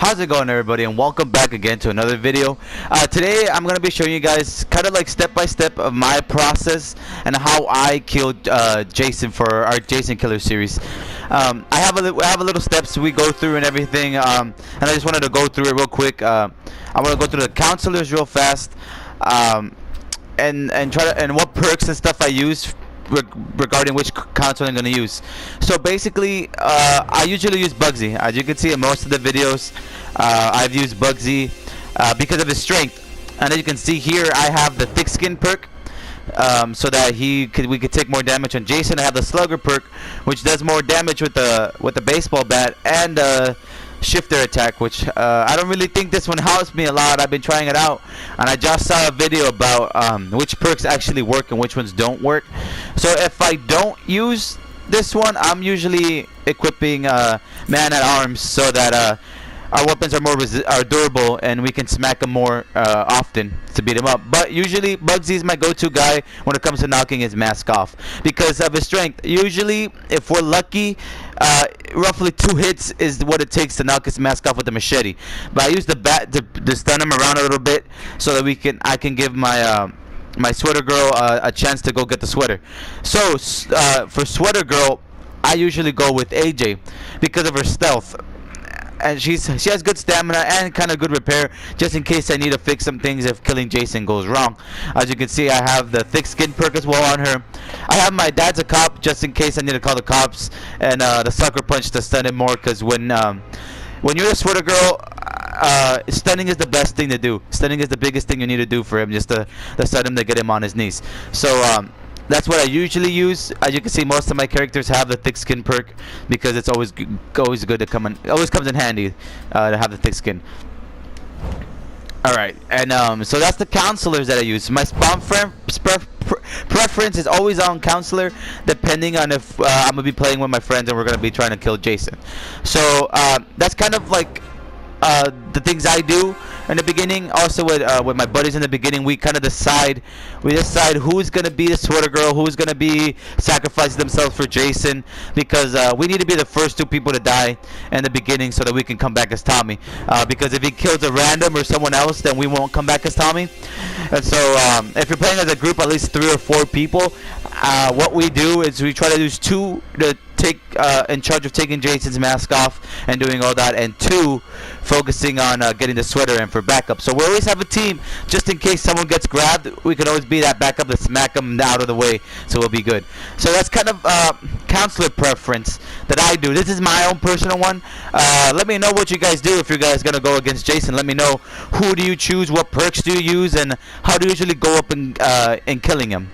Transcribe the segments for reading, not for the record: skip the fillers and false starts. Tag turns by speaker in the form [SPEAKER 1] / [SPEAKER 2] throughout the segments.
[SPEAKER 1] How's it going, everybody, and welcome back again to another video. Today I'm going to be showing you guys kind of like step by step of my process and how I killed Jason for our Jason Killer series. I have a little steps we go through and everything, and I just wanted to go through it real quick. I want to go through the counselors real fast, and what perks and stuff I use regarding which console I'm going to use. So basically, I usually use Bugsy. As you can see in most of the videos, I've used Bugsy because of his strength. And as you can see here, I have the thick skin perk, so that we could take more damage on Jason. I have the slugger perk, which does more damage with the baseball bat, and shifter attack, which I don't really think this one helps me a lot. I've been trying it out, and I just saw a video about which perks actually work and which ones don't work. So if I don't use this one, I'm usually equipping man at arms so that our weapons are durable and we can smack them more often to beat him up. But usually Bugsy is my go-to guy when it comes to knocking his mask off because of his strength. Usually, if we're lucky, roughly 2 hits is what it takes to knock his mask off with the machete. But I use the bat to stun him around a little bit so that I can give my my sweater girl a chance to go get the sweater. So for sweater girl, I usually go with AJ because of her stealth. And she has good stamina and kind of good repair, just in case I need to fix some things if killing Jason goes wrong. As you can see, I have the thick skin perk as well on her. I have my dad's a cop, just in case I need to call the cops, and the sucker punch to stun him more. Because when you're a sweater girl, stunning is the best thing to do. Stunning is the biggest thing you need to do for him, just to stun him to get him on his knees. So that's what I usually use. As you can see, most of my characters have the thick skin perk because it's always good to come in. It always comes in handy to have the thick skin. All right, and so that's the counselors that I use. My spawn preference is always on counselor, depending on if I'm gonna be playing with my friends and we're gonna be trying to kill Jason. So that's kind of like the things I do in the beginning. Also with my buddies in the beginning, we kind of decide who's gonna be the sweater girl, who's gonna be sacrificing themselves for Jason, because we need to be the first 2 people to die in the beginning so that we can come back as Tommy, because if he kills a random or someone else, then we won't come back as Tommy. And so if you're playing as a group, at least 3 or 4 people, what we do is we try to use 2 to take in charge of taking Jason's mask off and doing all that, and 2 focusing on getting the sweater in for backup. So we always have a team, just in case someone gets grabbed. We can always be that backup to smack them out of the way, so we'll be good. So that's kind of counselor preference that I do. This is my own personal one. Let me know what you guys do if you guys gonna go against Jason. Let me know, who do you choose, what perks do you use, and how do you usually go up in killing him.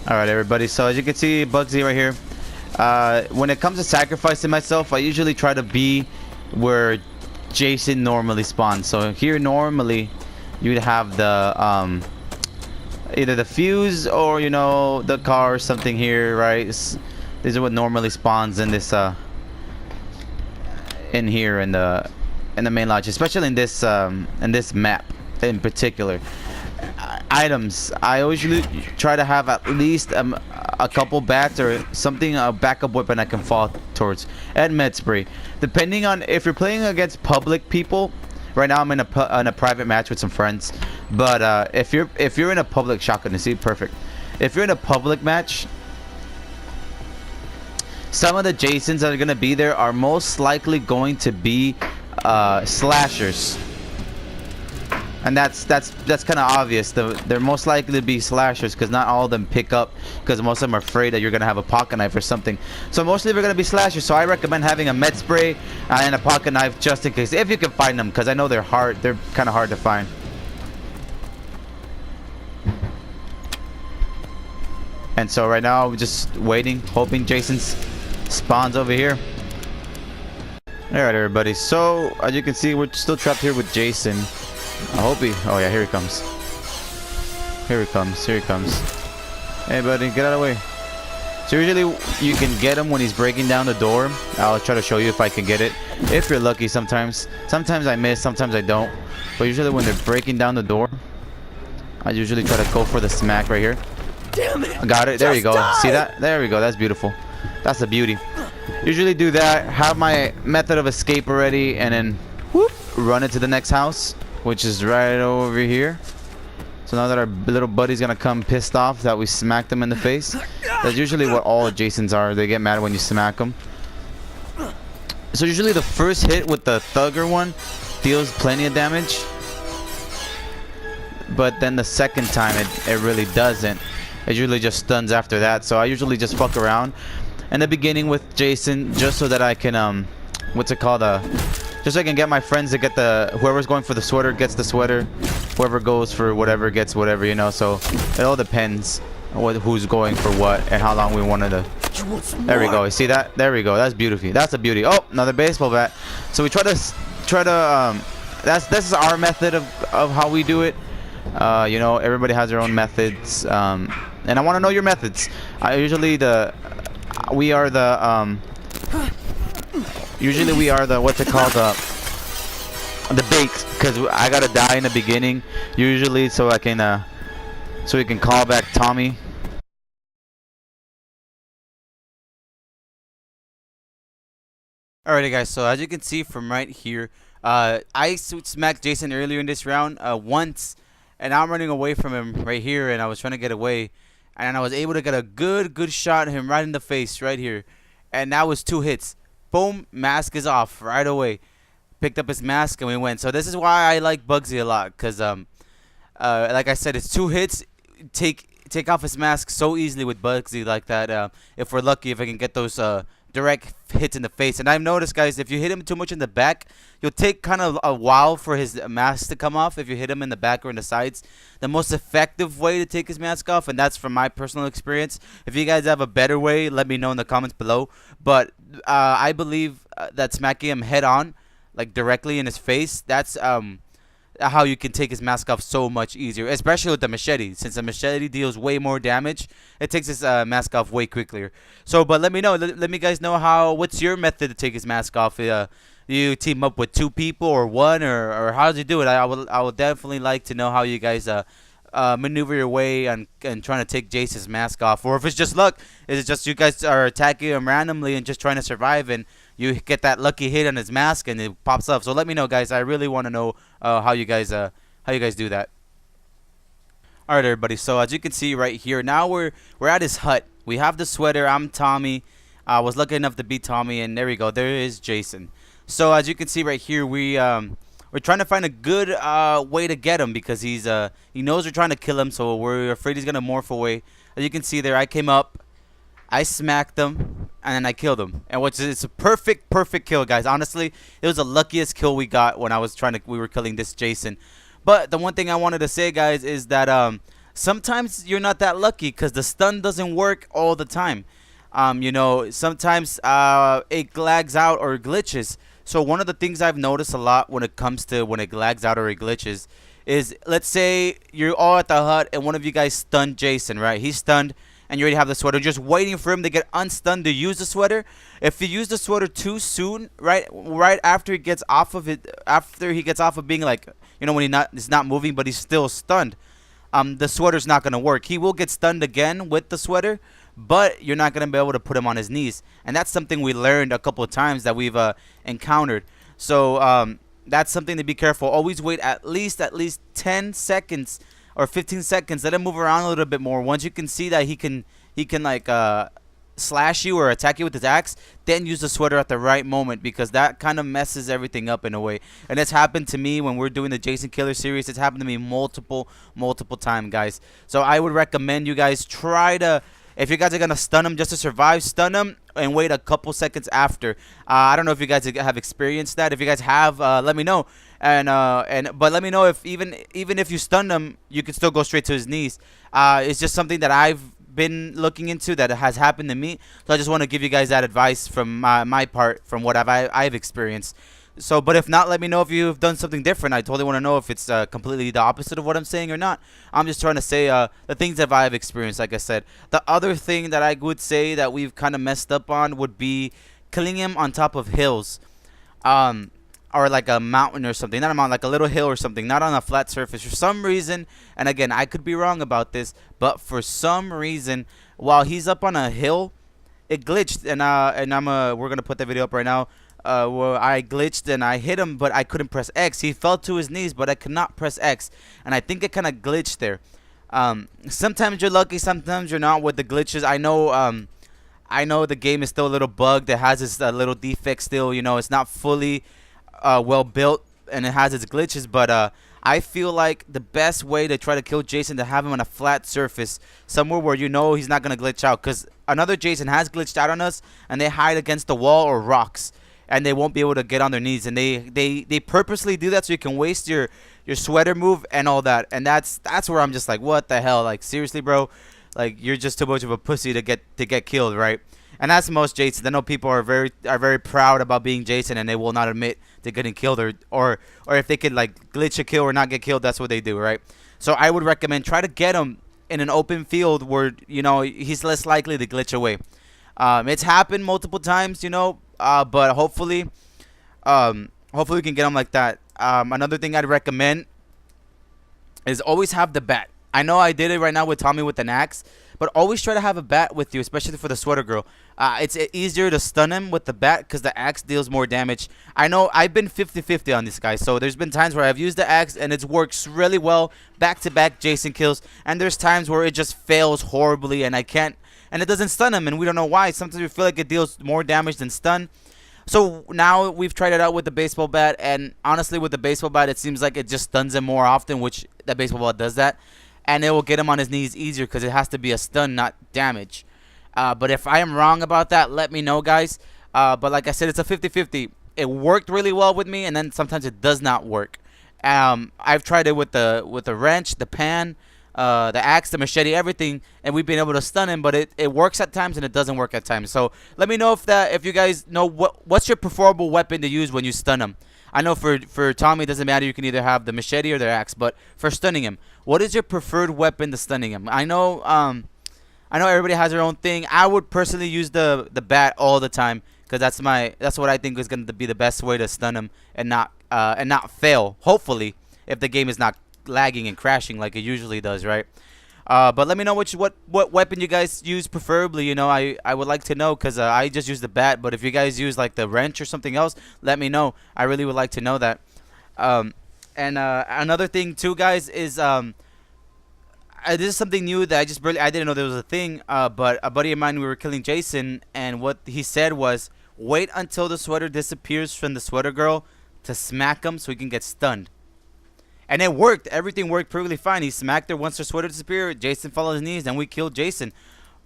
[SPEAKER 1] Alright, everybody, so as you can see, Bugsy right here. When it comes to sacrificing myself, I usually try to be where Jason normally spawns. So here normally you'd have the either the fuse or, you know, the car or something here, right? These are what normally spawns in this in here in the main lodge, especially in this map in particular. Items, I always usually try to have at least a couple bats or something, a backup weapon I can fall towards, and med spray, depending on if you're playing against public people. Right now I'm in a private match with some friends, but if you're in a public, shotgun, you see, perfect. If you're in a public match, some of the Jasons that are gonna be there are most likely going to be slashers. And that's kind of obvious. They're most likely to be slashers because not all of them pick up, because most of them are afraid that you're gonna have a pocket knife or something. So mostly they're gonna be slashers. So I recommend having a med spray and a pocket knife just in case, if you can find them, because I know they're hard. They're kind of hard to find. And so right now we're just waiting, hoping Jason spawns over here. Alright, everybody. So as you can see, we're still trapped here with Jason. I hope he... Oh yeah, here he comes. Here he comes. Here he comes. Hey buddy, get out of the way. So usually you can get him when he's breaking down the door. I'll try to show you if I can get it. If you're lucky sometimes. Sometimes I miss, sometimes I don't. But usually when they're breaking down the door, I usually try to go for the smack right here.
[SPEAKER 2] Damn it!
[SPEAKER 1] I got it. There you go.
[SPEAKER 2] Die.
[SPEAKER 1] See that? There we go. That's beautiful. That's a beauty. Usually do that, have my method of escape already, and then whoop, run into the next house, which is right over here. So now that our little buddy's gonna come pissed off that we smacked him in the face. That's usually what all Jasons are. They get mad when you smack them. So usually the first hit with the thugger one deals plenty of damage. But then the second time it really doesn't. It usually just stuns after that. So I usually just fuck around in the beginning with Jason just so that I can what's it called, just so I can get my friends to get whoever's going for the sweater gets the sweater, whoever goes for whatever gets whatever, you know. So it all depends on who's going for what and how long we wanted to. There we go. You see that? There we go. That's beautiful. That's a beauty. Oh, another baseball bat. So we try to this is our method of how we do it. You know, everybody has their own methods, and I want to know your methods. We are the what's it called, the bait, because I gotta die in the beginning usually so I can so we can call back Tommy. Alrighty guys, so as you can see from right here, I smacked Jason earlier in this round once, and now I'm running away from him right here, and I was trying to get away, and I was able to get a good shot at him right in the face right here, and that was 2 hits. Boom, mask is off right away. Picked up his mask and we went. So this is why I like Bugsy a lot, because like I said, it's 2 hits. Take off his mask so easily with Bugsy like that. If we're lucky, if I can get those direct hits in the face. And I've noticed, guys, if you hit him too much in the back, you'll take kind of a while for his mask to come off. If you hit him in the back or in the sides, the most effective way to take his mask off, and that's from my personal experience. If you guys have a better way, let me know in the comments below. But I believe that smacking him head on, like directly in his face, that's how you can take his mask off so much easier, especially with the machete. Since the machete deals way more damage, it takes his mask off way quicker. So, but let me know. Let me guys know what's your method to take his mask off. You team up with 2 people or 1, or how does you do it? I would definitely like to know how you guys maneuver your way and trying to take Jason's mask off, or if it's just luck. Is it just you guys are attacking him randomly and just trying to survive, and you get that lucky hit on his mask and it pops up? So let me know, guys. I really want to know how you guys do that. All right, everybody. So as you can see right here, now we're at his hut. We have the sweater. I'm Tommy. I was lucky enough to beat Tommy, and there we go. There is Jason. So as you can see right here, we're trying to find a good way to get him, because he knows we're trying to kill him, so we're afraid he's gonna morph away. As you can see there, I came up, I smacked him, and then I killed him. And it's a perfect kill, guys. Honestly, it was the luckiest kill we got when we were killing this Jason. But the one thing I wanted to say, guys, is that sometimes you're not that lucky, because the stun doesn't work all the time. You know, sometimes it lags out or glitches. So one of the things I've noticed a lot when it lags out or it glitches is, let's say you're all at the hut and one of you guys stunned Jason, right? He's stunned and you already have the sweater, just waiting for him to get unstunned to use the sweater. If you use the sweater too soon, right after he gets off of being, like, you know, when he's not moving but he's still stunned, the sweater's not going to work. He will get stunned again with the sweater, but you're not going to be able to put him on his knees. And that's something we learned a couple of times that we've encountered. So that's something to be careful. Always wait at least 10 seconds or 15 seconds. Let him move around a little bit more. Once you can see that he can like slash you or attack you with his axe, then use the sweater at the right moment, because that kind of messes everything up in a way. And it's happened to me when we're doing the Jason Killer series. It's happened to me multiple times, guys. So I would recommend you guys try to, if you guys are gonna stun him just to survive, stun him and wait a couple seconds after. I don't know if you guys have experienced that. If you guys have, let me know. But let me know if even if you stun him, you can still go straight to his knees. It's just something that I've been looking into that has happened to me. So I just want to give you guys that advice from my part, from what I've experienced. So, but if not, let me know if you've done something different. I totally want to know if it's completely the opposite of what I'm saying or not. I'm just trying to say the things that I've experienced, like I said. The other thing that I would say that we've kind of messed up on would be killing him on top of hills. Or like a mountain or something. Not a mountain, like a little hill or something. Not on a flat surface. For some reason, and again, I could be wrong about this, but for some reason, while he's up on a hill, it glitched, and we're gonna put the video up right now. Where I glitched and I hit him, but I couldn't press X. He fell to his knees, but I could not press X, and I think it kind of glitched there. Sometimes you're lucky, sometimes you're not with the glitches. I know the game is still a little bugged. It has its little defects still. You know, it's not fully well built, and it has its glitches. But I feel like the best way to try to kill Jason to have him on a flat surface, somewhere where you know he's not gonna glitch out. Cause another Jason has glitched out on us, and they hide against the wall or rocks, and they won't be able to get on their knees. And they purposely do that so you can waste your sweater move and all that. And that's where I'm just like, what the hell? Like, seriously, bro? Like, you're just too much of a pussy to get killed, right? And that's most Jasons. I know people are very proud about being Jason, and they will not admit to getting killed, or if they could like glitch a kill or not get killed, that's what they do, right? So I would recommend try to get him in an open field where you know he's less likely to glitch away. It's happened multiple times, you know, but hopefully we can get him like that. Another thing I'd recommend is always have the bat. I know I did it right now with Tommy with an axe, but always try to have a bat with you, especially for the sweater girl. It's easier to stun him with the bat because the axe deals more damage. I know I've been 50-50 on this guy, so there's been times where I've used the axe and it works really well, back-to-back Jason kills, and there's times where it just fails horribly and I can't, and it doesn't stun him, and we don't know why. Sometimes we feel like it deals more damage than stun. So now we've tried it out with the baseball bat, and honestly with the baseball bat it seems like it just stuns him more often, which the baseball bat does that. And it will get him on his knees easier because it has to be a stun, not damage. But if I am wrong about that, let me know, guys. But like I said, it's a 50-50. It worked really well with me, and then sometimes it does not work. I've tried it with the wrench, the pan, the axe, the machete, everything, and we've been able to stun him. But it works at times and it doesn't work at times. So let me know if you guys know what's your preferable weapon to use when you stun him. I know for Tommy it doesn't matter. You can either have the machete or the axe. But for stunning him, what is your preferred weapon to stunning him? I know everybody has their own thing. I would personally use the bat all the time because that's what I think is going to be the best way to stun him and not fail. Hopefully, if the game is not lagging and crashing like it usually does, right? But let me know what weapon you guys use preferably. You know, I would like to know because I just use the bat. But if you guys use like the wrench or something else, let me know. I really would like to know that. And another thing too, guys, is this is something new that I didn't know there was a thing. But a buddy of mine, we were killing Jason, and what he said was, wait until the sweater disappears from the sweater girl to smack him so he can get stunned. And it worked. Everything worked perfectly fine. He smacked her once her sweater disappeared. Jason fell on his knees, and we killed Jason.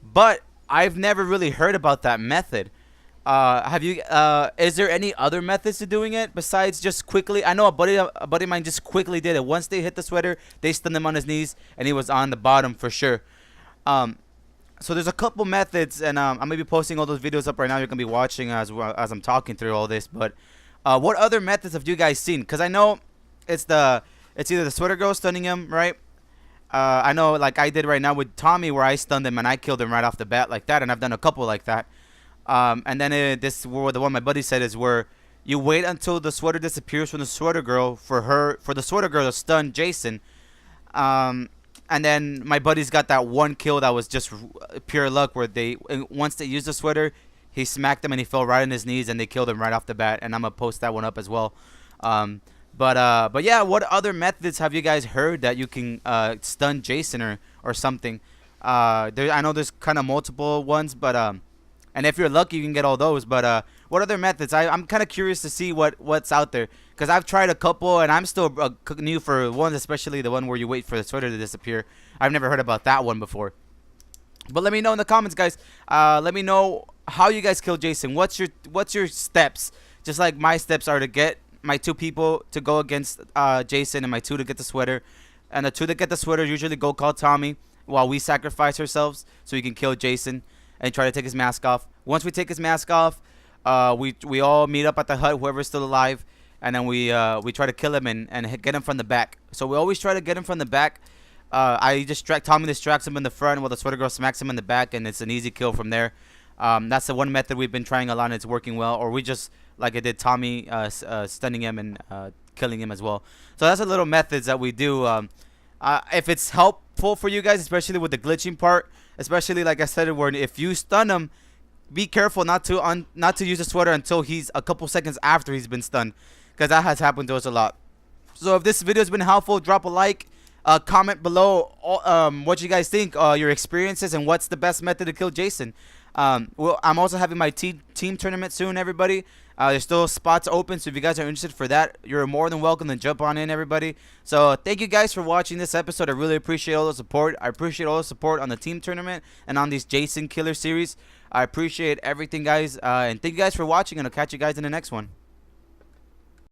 [SPEAKER 1] But I've never really heard about that method. Is there any other methods to doing it besides just quickly? I know a buddy of mine just quickly did it. Once they hit the sweater, they stunned him on his knees, and he was on the bottom for sure. So there's a couple methods, and I'm gonna be posting all those videos up right now. You're gonna be watching as I'm talking through all this. But what other methods have you guys seen? Because I know it's either the sweater girl stunning him, right? I know, like I did right now with Tommy, where I stunned him and I killed him right off the bat like that, and I've done a couple like that. And then the one my buddy said is where you wait until the sweater disappears from the sweater girl for the sweater girl to stun Jason. And then my buddy's got that one kill that was just pure luck, where once they used the sweater, he smacked him and he fell right on his knees, and they killed him right off the bat. And I'm gonna post that one up as well. But yeah, what other methods have you guys heard that you can stun Jason or something? I know there's kind of multiple ones, but and if you're lucky, you can get all those. But what other methods? I'm kind of curious to see what's out there, because I've tried a couple, and I'm still new for ones, especially the one where you wait for the sweater to disappear. I've never heard about that one before. But let me know in the comments, guys. Let me know how you guys kill Jason. What's your steps? Just like my steps are to get my 2 people to go against Jason, and my 2 to get the sweater. And the 2 that get the sweater usually go call Tommy while we sacrifice ourselves so he can kill Jason and try to take his mask off. Once we take his mask off, we all meet up at the hut, whoever's still alive, and then we try to kill him and get him from the back. So we always try to get him from the back. Tommy distracts him in the front while the sweater girl smacks him in the back, and it's an easy kill from there. That's the one method we've been trying a lot, and it's working well. Or we just, like I did Tommy, stunning him and killing him as well. So that's a little methods that we do. If it's helpful for you guys, especially with the glitching part, especially like I said, where if you stun him, be careful not to use the sweater until he's a couple seconds after he's been stunned, because that has happened to us a lot. So if this video has been helpful, drop a like, comment below what you guys think, your experiences, and what's the best method to kill Jason. Well, I'm also having my team tournament soon, everybody. There's still spots open, so if you guys are interested for that, you're more than welcome to jump on in, everybody. So thank you guys for watching this episode. I really appreciate all the support. I appreciate all the support on the team tournament and on these Jason Killer series. I appreciate everything, guys, and thank you guys for watching, and I'll catch you guys in the next one.